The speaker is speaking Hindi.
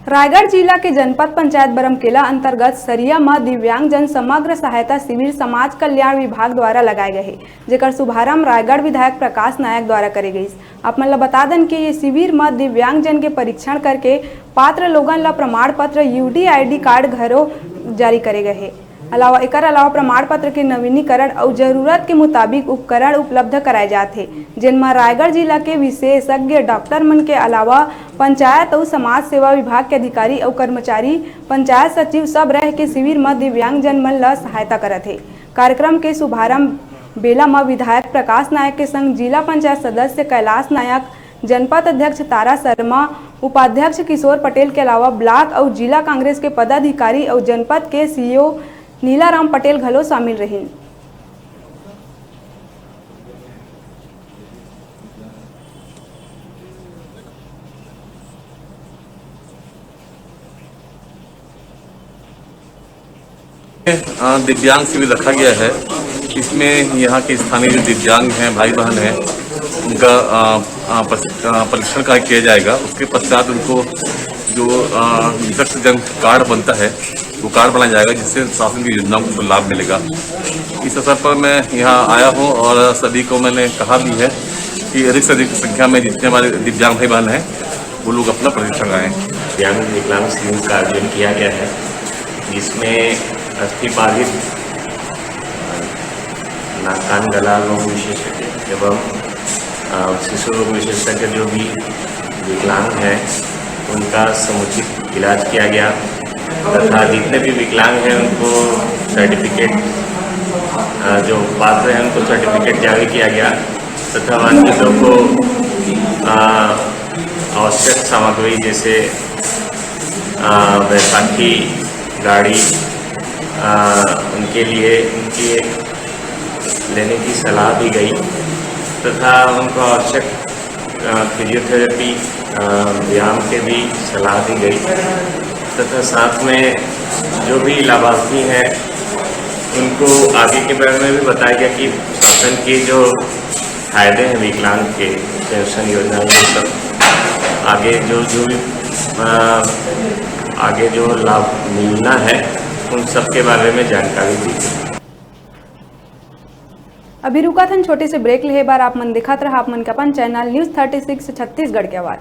रायगढ़ जिला के जनपद पंचायत बरमकेला अंतर्गत सरिया में दिव्यांग जन समग्र सहायता शिविर समाज कल्याण विभाग द्वारा लगाए गए हैं, जेकर शुभारंभ रायगढ़ विधायक प्रकाश नायक द्वारा करे गई। आप मन ला बता दें कि ये शिविर में दिव्यांग जन के परीक्षण करके पात्र लोगन ला प्रमाण पत्र UDID कार्ड घरों जारी करे गए हैं। एकर अलावा प्रमाण पत्र के नवीनीकरण और जरूरत के मुताबिक उपकरण उपलब्ध कराए जाते, जिनमें रायगढ़ जिला के विशेषज्ञ डॉक्टर मन के अलावा पंचायत और समाज सेवा विभाग के अधिकारी और कर्मचारी, पंचायत सचिव सब रह के शिविर में दिव्यांग जन मन ला सहायता करत है। कार्यक्रम के शुभारंभ बेला में विधायक प्रकाश नायक के संग जिला पंचायत सदस्य कैलाश नायक, जनपद अध्यक्ष तारा शर्मा, उपाध्यक्ष किशोर पटेल के अलावा ब्लॉक और जिला कांग्रेस के पदाधिकारी और जनपद के CEO नीलाराम पटेल घलो शामिल रही। दिव्यांग शिविर रखा गया है। इसमें यहाँ के स्थानीय जो दिव्यांग हैं, भाई बहन हैं, उनका परीक्षण किया जाएगा। उसके पश्चात उनको जो विकटजन कार्ड बनता है वो कार्ड बनाया जाएगा, जिससे शासन की योजनाओं को लाभ मिलेगा। इस अवसर पर मैं यहाँ आया हूँ और सभी को मैंने कहा भी है कि अधिक से अधिक संख्या में जितने हमारे दिव्यांग भाई बहन हैं वो लोग अपना परीक्षण कराएँ। दिव्यांग विकलांग शिविर का आयोजन किया गया है, जिसमें अस्थिबाधित, नाक कान गला रोग विशेषज्ञ एवं शिशु रोग विशेषज्ञ जो भी विकलांग हैं उनका समुचित इलाज किया गया तथा जितने भी विकलांग हैं उनको सर्टिफिकेट, जो पात्र हैं उनको सर्टिफिकेट जारी किया गया तथा वंचितों को आवश्यक सामग्री जैसे बैसाखी गाड़ी उनके लिए उनकी लेने की सलाह दी गई तथा उनको आवश्यक फिजियोथेरेपी व्यायाम के भी सलाह दी गई तथा साथ में जो भी लाभार्थी हैं उनको आगे के बारे में भी बताया गया कि शासन के जो फायदे हैं विकलांग के पेंशन योजना के सब आगे जो लाभ मिलना है उन सब के बारे में जानकारी दी। अभी रुका था छोटे से ब्रेक ले बार आप मन दिखात रहा आप मन के अपन चैनल न्यूज़ 36 छत्तीसगढ़ के आवाज।